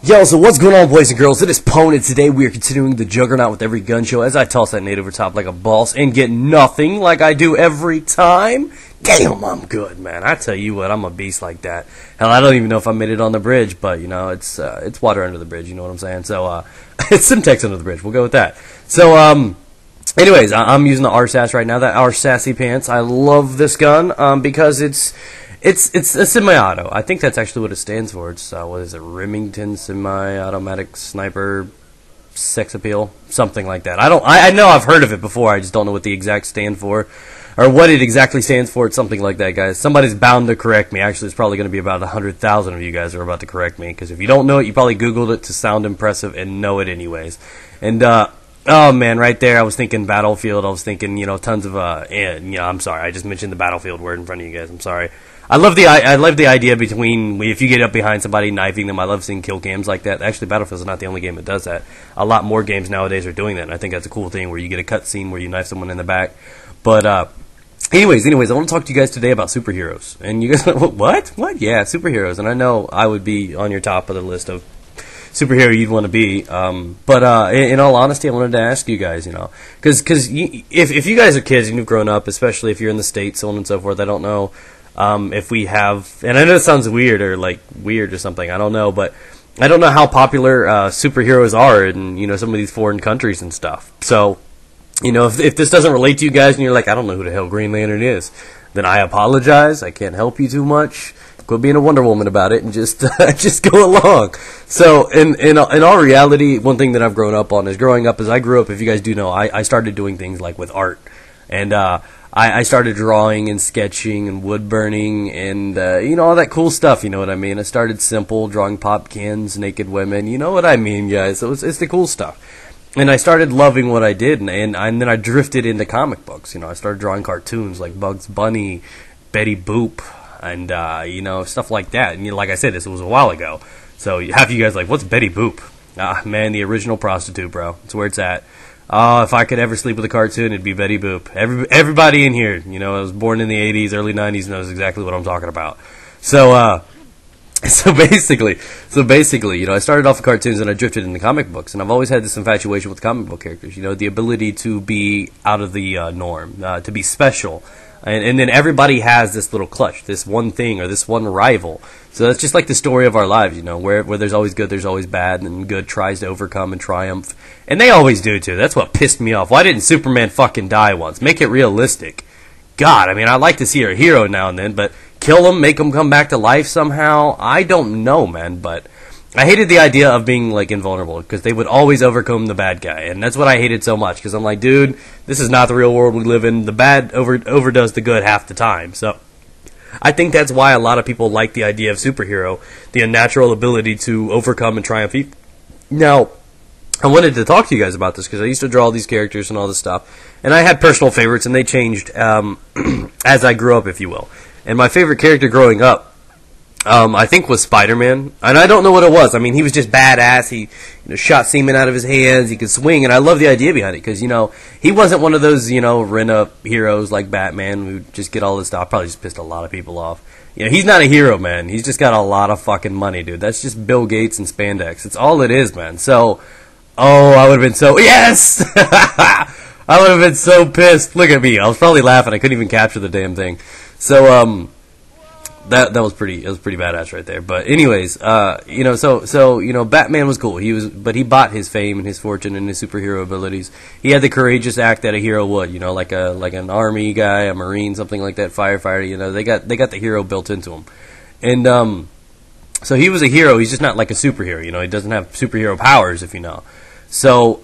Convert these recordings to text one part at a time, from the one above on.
Yo, so what's going on, boys and girls? It is Pwn, and today we are continuing the Juggernaut with every gun show as I toss that nade over top like a boss and get nothing like I do every time. Damn, I'm good, man. I tell you what, I'm a beast like that. Hell, I don't even know if I made it on the bridge, but, you know, it's water under the bridge, you know what I'm saying? So, it's Simtex under the bridge. We'll go with that. So, anyways, I'm using the RSASS right now, that RSASSy pants. I love this gun, because it's a semi-auto. I think that's actually what it stands for. It's, what is it, Remington Semi-Automatic Sniper Sex Appeal? Something like that. I know I've heard of it before, I just don't know what the exact stand for, or what it exactly stands for. It's something like that, guys. Somebody's bound to correct me. Actually, it's probably going to be about 100,000 of you guys are about to correct me, because if you don't know it, you probably Googled it to sound impressive and know it anyways. And, oh man, right there, I was thinking Battlefield. I was thinking, you know, tons of, I'm sorry, I just mentioned the Battlefield word in front of you guys. I'm sorry. I love the idea between, if you get up behind somebody, knifing them. I love seeing kill cams like that. Actually, Battlefield's not the only game that does that. A lot more games nowadays are doing that, and I think that's a cool thing where you get a cutscene where you knife someone in the back. But, anyways, I want to talk to you guys today about superheroes. And you guys, what? What? Yeah, superheroes. And I know I would be on your top of the list of superhero you'd want to be, but in all honesty, I wanted to ask you guys, you know, because if you guys are kids and you've grown up, especially if you're in the States, so on and so forth, I don't know if we have, and I know it sounds weird or something, I don't know, but I don't know how popular superheroes are in, you know, some of these foreign countries and stuff. So, you know, if this doesn't relate to you guys and you're like, I don't know who the hell Green Lantern is, then I apologize. I can't help you too much. Quit being a Wonder Woman about it and just just go along. So in all reality, one thing that I've grown up on is I grew up, if you guys do know, I started doing things like with art, and I started drawing and sketching and wood burning and you know, all that cool stuff, you know what I mean. I started simple, drawing pop cans, naked women, you know what I mean, guys. So it's the cool stuff. And I started loving what I did, and then I drifted into comic books. You know, I started drawing cartoons like Bugs Bunny, Betty Boop, and you know, stuff like that. And you know, like I said, this was a while ago. So half of you guys are like, what's Betty Boop? Ah, man, the original prostitute, bro. That's where it's at. If I could ever sleep with a cartoon, it'd be Betty Boop. Everybody in here, you know, I was born in the 80s, early 90s, knows exactly what I'm talking about. So basically, you know, I started off with cartoons and I drifted into comic books, and I've always had this infatuation with comic book characters. You know, the ability to be out of the norm, to be special. And then everybody has this little clutch, this one thing or this one rival. So that's just like the story of our lives, you know, where there's always good, there's always bad, and good tries to overcome and triumph. And they always do, too. That's what pissed me off. Why didn't Superman fucking die once? Make it realistic. God, I mean, I'd like to see a hero now and then, but kill him, make him come back to life somehow? I don't know, man, but I hated the idea of being, like, invulnerable, because they would always overcome the bad guy, and that's what I hated so much, because I'm like, dude, this is not the real world we live in. The bad overdoes the good half the time. So I think that's why a lot of people like the idea of superhero, the unnatural ability to overcome and triumph. Now, I wanted to talk to you guys about this, because I used to draw all these characters and all this stuff, and I had personal favorites, and they changed as I grew up, if you will. And my favorite character growing up, I think, was Spider-Man, and I don't know what it was. I mean, he was just badass. He, you know, shot semen out of his hands. He could swing, and I love the idea behind it, because, you know, he wasn't one of those, you know, rent-up heroes like Batman who just get all this stuff. Probably just pissed a lot of people off. You know, he's not a hero, man. He's just got a lot of fucking money, dude. That's just Bill Gates and spandex. It's all it is, man. So, oh, I would have been so, yes! I would have been so pissed. Look at me. I was probably laughing. I couldn't even capture the damn thing. So, that was pretty badass right there. But anyways, you know, so you know, Batman was cool. But he bought his fame and his fortune and his superhero abilities. He had the courageous act that a hero would, you know, like an army guy, a marine, something like that, firefighter. You know, they got the hero built into him, and so he was a hero. He's just not like a superhero. You know, he doesn't have superhero powers, if you know. So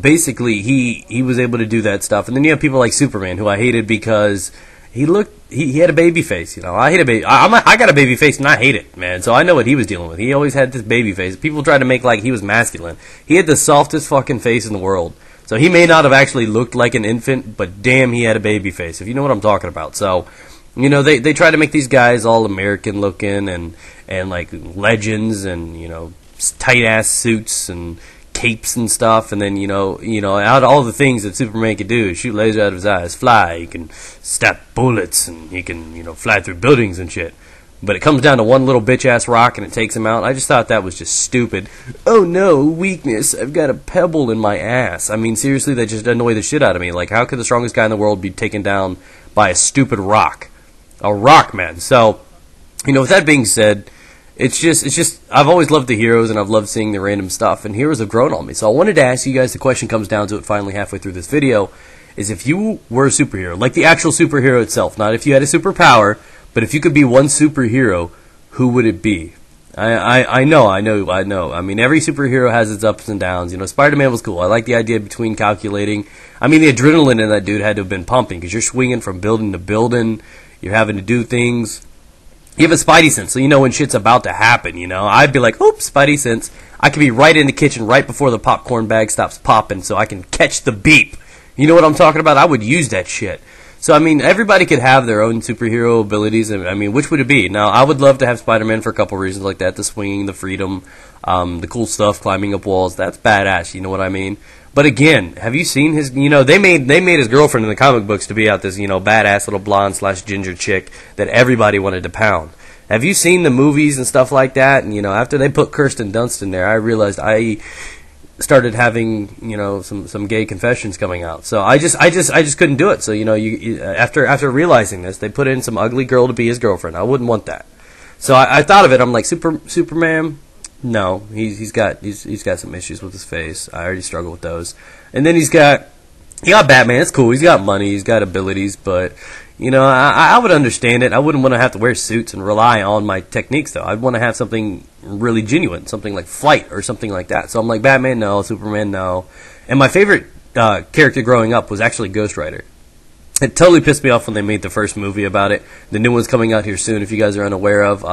basically, he was able to do that stuff. And then you have people like Superman, who I hated because he had a baby face, you know. I hate a baby. I got a baby face, and I hate it, man. So I know what he was dealing with. He always had this baby face. People tried to make like he was masculine. He had the softest fucking face in the world. So he may not have actually looked like an infant, but damn, he had a baby face, if you know what I'm talking about. So, you know, they try to make these guys all American looking and like legends and, you know, tight ass suits and capes and stuff, and then you know, out all the things that Superman could do: shoot lasers out of his eyes, fly, he can stab bullets, and he can, you know, fly through buildings and shit. but it comes down to one little bitch-ass rock and it takes him out. I just thought that was just stupid. Oh no, weakness, I've got a pebble in my ass. I mean, seriously, that just annoyed the shit out of me. Like, how could the strongest guy in the world be taken down by a stupid rock? A rock, man. So, you know, with that being said, it's just, I've always loved the heroes, and I've loved seeing the random stuff, and heroes have grown on me. So I wanted to ask you guys, the question comes down to it finally halfway through this video, is if you were a superhero, like the actual superhero itself, not if you had a superpower, but if you could be one superhero, who would it be? I know. I mean, every superhero has its ups and downs. You know, Spider-Man was cool. I like the idea between calculating. I mean, the adrenaline in that dude had to have been pumping, because you're swinging from building to building, you're having to do things. You have a spidey sense, so you know when shit's about to happen, you know. I'd be like, oops, spidey sense. I could be right in the kitchen right before the popcorn bag stops popping so I can catch the beep. You know what I'm talking about? I would use that shit. So, I mean, everybody could have their own superhero abilities. I mean, which would it be? Now, I would love to have Spider-Man for a couple reasons like that. The swinging, the freedom, the cool stuff, climbing up walls. That's badass, you know what I mean? But again, have you seen his, you know, they made his girlfriend in the comic books to be out this, you know, badass little blonde / ginger chick that everybody wanted to pound. Have you seen the movies and stuff like that? And, you know, after they put Kirsten Dunst in there, I realized I started having, you know, some gay confessions coming out. So I just couldn't do it. So, you know, after realizing this, they put in some ugly girl to be his girlfriend. I wouldn't want that. So I thought of it. I'm like, Superman. No, he's got some issues with his face. I already struggle with those. And then he got Batman. It's cool. He's got money. He's got abilities. But, you know, I would understand it. I wouldn't want to have to wear suits and rely on my techniques, though. I'd want to have something really genuine, something like flight or something like that. So I'm like, Batman, no. Superman, no. And my favorite character growing up was actually Ghost Rider. It totally pissed me off when they made the first movie about it. The new one's coming out here soon, if you guys are unaware of.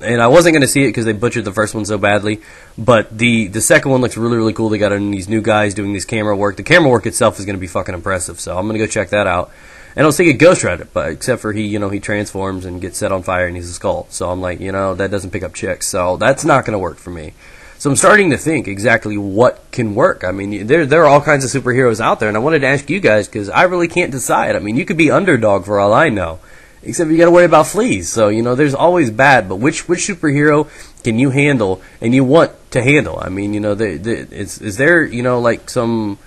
And I wasn't going to see it because they butchered the first one so badly. But the second one looks really, really cool. They got in these new guys doing this camera work. The camera work itself is going to be fucking impressive. So I'm going to go check that out. And I was thinking Ghost Rider, but except for he transforms and gets set on fire and he's a skull. So I'm like, you know, that doesn't pick up chicks. So that's not going to work for me. So I'm starting to think exactly what can work. I mean, there are all kinds of superheroes out there, and I wanted to ask you guys because I really can't decide. I mean, you could be Underdog for all I know, except you got to worry about fleas. So, you know, there's always bad, but which superhero can you handle and you want to handle? I mean, you know, is there, you know, like some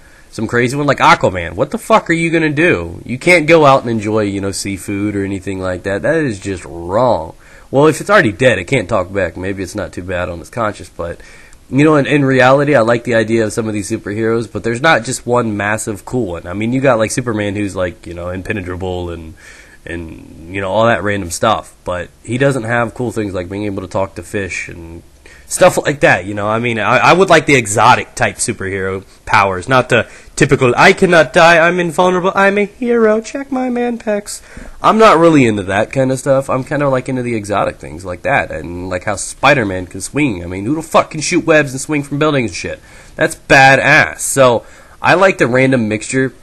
crazy one like Aquaman? What the fuck are you going to do? You can't go out and enjoy, you know, seafood or anything like that. That is just wrong. Well, if it's already dead, it can't talk back. Maybe it's not too bad on its conscience, but, you know, in reality, I like the idea of some of these superheroes, but there's not just one massive cool one. I mean, you got, like, Superman who's, like, you know, impenetrable and you know, all that random stuff, but he doesn't have cool things like being able to talk to fish and stuff like that, you know. I mean, I would like the exotic type superhero powers, not the typical, I cannot die, I'm invulnerable, I'm a hero, check my man pecs. I'm not really into that kind of stuff. I'm kind of like into the exotic things like that, and like how Spider-Man can swing. I mean, who the fuck can shoot webs and swing from buildings and shit? That's badass. So, I like the random mixture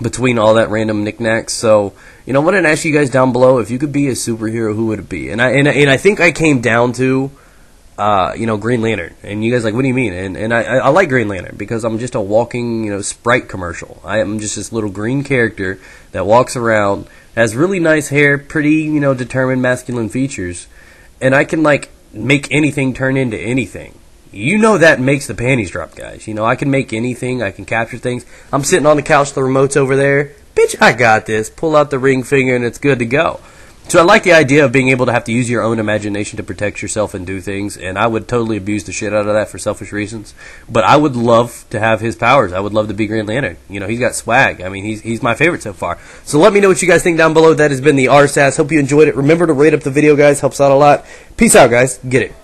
between all that random knickknacks. So, you know, I wanted to ask you guys down below, if you could be a superhero, who would it be? And I think I came down to you know, Green Lantern. And you guys like, what do you mean? And I like Green Lantern because I'm just a walking, you know, Sprite commercial. I am just this little green character that walks around, has really nice hair, pretty, you know, determined masculine features, and I can, like, make anything turn into anything. You know that makes the panties drop, guys. You know, I can make anything. I can capture things. I'm sitting on the couch, the remote's over there. Bitch, I got this. Pull out the ring finger and it's good to go. So I like the idea of being able to have to use your own imagination to protect yourself and do things, and I would totally abuse the shit out of that for selfish reasons. But I would love to have his powers. I would love to be Green Lantern. You know, he's got swag. I mean, he's my favorite so far. So let me know what you guys think down below. That has been the RSASS. Hope you enjoyed it. Remember to rate up the video, guys. Helps out a lot. Peace out, guys. Get it.